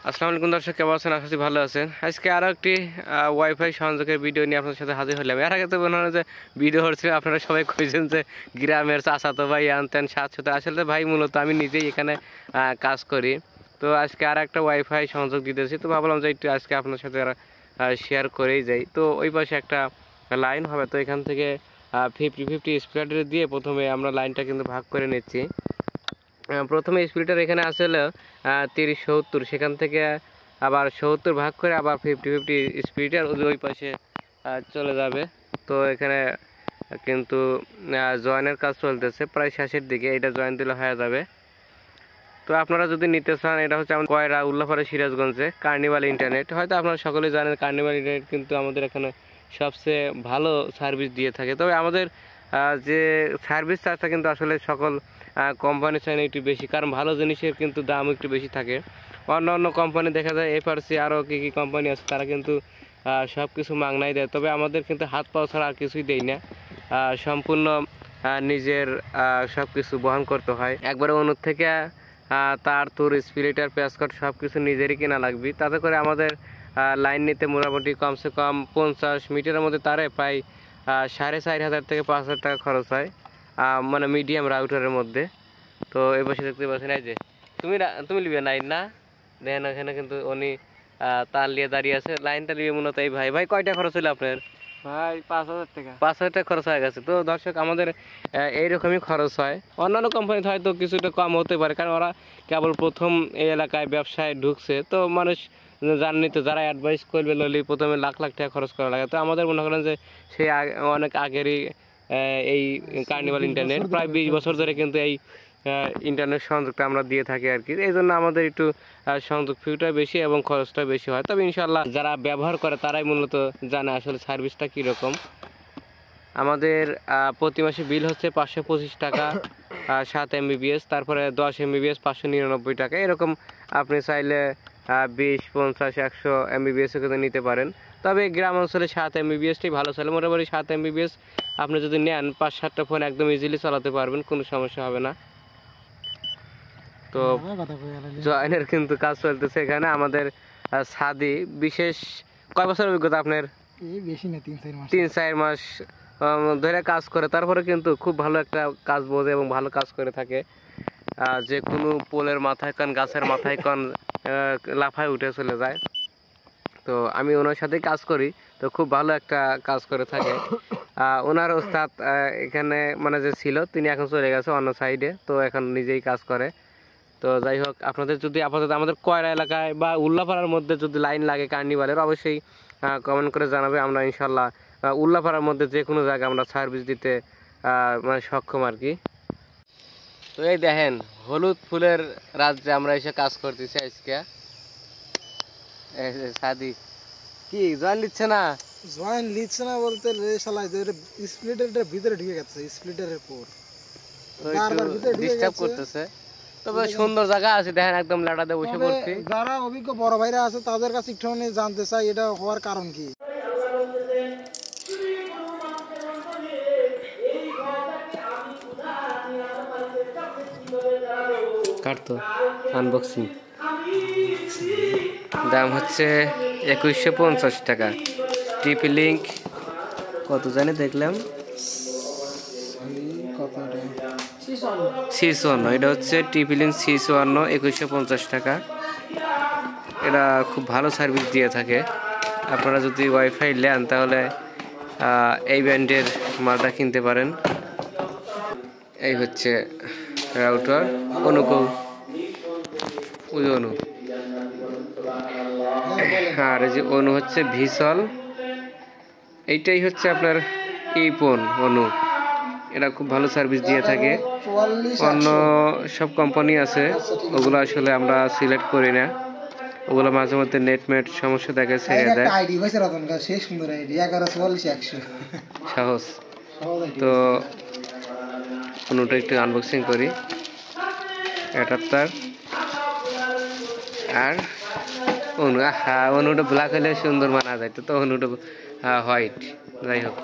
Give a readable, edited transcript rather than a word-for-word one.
আসসালামু আলাইকুম দর্শক, কেমন আছেন? আশা করি ভালো আছেন। আজকে আরও একটি ওয়াইফাই সংযোগের ভিডিও নিয়ে আপনাদের সাথে হাজির হলাম। এর আগে তো মনে হয় যে ভিডিও হচ্ছিল, আপনারা সবাই কইছেন যে গ্রামের চাচাতো ভাই আনতেন 700। আসলে ভাই মূলত আমি নিজেই এখানে কাজ করি। তো আজকে আর একটা ওয়াইফাই সংযোগ দিতেছি, তো ভাবলাম যে একটু আজকে আপনার সাথে শেয়ার করেই যাই। তো ওই পাশে একটা লাইন হবে, তো এখান থেকে 50-50 স্প্লিট দিয়ে প্রথমে আমরা লাইনটা কিন্তু ভাগ করে নিচ্ছি। প্রথমে স্প্লিটার এখানে আসলে 30-70, সেখান থেকে আবার 70 ভাগ করে আবার 50-50 স্প্লিটার ওই পাশে চলে যাবে। তো এখানে কিন্তু জয়েনের কাজ চলতেছে, প্রায় শেষের দিকে। এটা জয়েন দিলে হয়ে যাবে। তো আপনারা যদি নিতে চান, এটা হচ্ছে আমাদের কয়রা উল্লাপাড়া সিরাজগঞ্জে কার্নিভাল ইন্টারনেট। হয়তো আপনারা সকলেই জানেন কার্নিভাল ইন্টারনেট কিন্তু আমাদের এখানে সবচেয়ে ভালো সার্ভিস দিয়ে থাকে। তবে আমাদের যে সার্ভিস চার্জটা কিন্তু আসলে সকল কোম্পানির চাইলে একটু বেশি, কারণ ভালো জিনিসের কিন্তু দাম একটু বেশি থাকে। অন্য অন্য কোম্পানি দেখা যায় এফআরসি আরও কী কী কোম্পানি আছে, তারা কিন্তু সব কিছু মাগনাই দেয়। তবে আমাদের কিন্তু হাত পাও ছাড়া আর কিছুই দেয় না, সম্পূর্ণ নিজের সব কিছু বহন করতে হয়। একবারে অনুর থেকে তার তুর স্পিরিটার প্যাসকট সব কিছু নিজেরই কেনা লাগবে। তাতে করে আমাদের লাইন নিতে মোটামুটি কমসে কম 50 মিটারের মধ্যে তারে প্রায় 4,500 থেকে 5,000 টাকা খরচ হয়, মানে মিডিয়াম রাউটারের মধ্যে। তো এই বসে দেখতে পাচ্ছেন, এই যে তুমি লিবে লাইন না দেখেন, এখানে কিন্তু উনি তার লিয়ে দাঁড়িয়ে আছে। লাইনটা লিবে মূলত এই ভাই। ভাই কয়টা খরচ হলো আপনার? ভাই 5,000 টাকা। 5,000 টাকা খরচ হয়ে গেছে। তো দর্শক, আমাদের এইরকমই খরচ হয়। অন্যান্য কোম্পানিতে হয়তো কিছুটা কম হতে পারে, কারণ ওরা কেবল প্রথম এই এলাকায় ব্যবসায় ঢুকছে। তো মানুষ জানেনি, তো যারা অ্যাডভাইস করবে ললি প্রথমে লাখ লাখ টাকা খরচ করা লাগে। তো আমাদের মনে করেন যে সেই অনেক আগেরই এই কার্নিভাল ইন্টারনেট প্রায় 20 বছর ধরে কিন্তু এই ইন্টারনেট সংযোগটা আমরা দিয়ে থাকি আর কি। এই জন্য আমাদের একটু সংযোগ ফিউটা বেশি এবং খরচটা বেশি হয়। তবে ইনশাল্লাহ যারা ব্যবহার করে তারাই মূলত জানে আসলে সার্ভিসটা কীরকম। আমাদের প্রতি মাসে বিল হচ্ছে 525 টাকা 7 MBPS, তারপরে 10 MBPS 599 টাকা। এরকম আপনি চাইলে 20, 50, 100 MBPS কিন্তু নিতে পারেন। তবে গ্রাম অঞ্চলে 7 MBPSটাই ভালো চলে। মোটামুটি 7 MBPS আপনি যদি নেন 5-7টা ফোন একদম ইজিলি চালাতে পারবেন, কোনো সমস্যা হবে না। তো জয়েনের কিন্তু কাজ চলতেছে এখানে। আমাদের সাদি বিশেষ কয় বছর অভিজ্ঞতা আপনার? বেশি না, 3-4 মাস ধরে কাজ করে, তারপরে কিন্তু খুব ভালো একটা কাজ বোঝে এবং ভালো কাজ করে থাকে। যে কোনো পোলের মাথায় কান, গাছের মাথায় কান লাফায় উঠে চলে যায়। তো আমি ওনার সাথেই কাজ করি, তো খুব ভালো একটা কাজ করে থাকে। ওনার ওস্তাদ এখানে মানে যে ছিল, তিনি এখন চলে গেছে অন্য সাইডে, তো এখন নিজেই কাজ করে। তো যাই হোক, আপনাদের যদি আপাতত আমাদের কয়রা এলাকায় বা উল্লাপাড়ার মধ্যে যদি লাইন লাগে কার্নিভালের, অবশ্যই কমেন্ট করে জানাবে। আমরা ইনশাল্লাহ উল্লাপাড়ার মধ্যে যে কোনো জায়গায় আমরা সার্ভিস দিতে মানে সক্ষম আর কি। তো এই দেখেন, হলুদ ফুলের রাজ্যে আমরা এসে কাজ করতেছি আজকে। সাদি কি জয়েন লিখছে না? জয়েন লিখছে না বলতে স্প্লিটারের ভিতরে ঢুকে গেছে, স্প্লিটারের পর ডিস্টার্ব করতেছে। তবে সুন্দর জায়গা আছে, দেখেন একদম লাটাতে বসে পড়ছি। যারা অভিজ্ঞ বড় ভাইরা আছে তাদের কাছে একটু জানতে চাই এটা হওয়ার কারণ কি। কাটতো আনবক্সিং দাম হচ্ছে 2150 টাকা। টিপি লিঙ্ক কত জানি দেখলাম, C54। এটা হচ্ছে টিপি লিঙ্ক C54, 2150 টাকা। এটা খুব ভালো সার্ভিস দিয়ে থাকে। আপনারা যদি ওয়াইফাই নেন তাহলে এই ব্র্যান্ডের মালটা কিনতে পারেন। এই হচ্ছে রাউটার অনুকূল অনু, আর এই যে অনু হচ্ছে ভিসল। এইটাই হচ্ছে আপনার ইপন অনু। এটা খুব ভালো সার্ভিস দিয়ে থাকে। অন্য সব কোম্পানি আছে, ওগুলো আসলে আমরা সিলেক্ট করি না, ওগুলো মাঝে মধ্যে নেটমেট সমস্যা দেখা ছেড়ে দেয়। সহজ। তো অনুটা একটু আনবক্সিং করি। এটার তার আর অনু, হ্যাঁ অনুটা ব্ল্যাক হলে সুন্দর মানা যায়, তো অনুটা হোয়াইট। যাই হোক,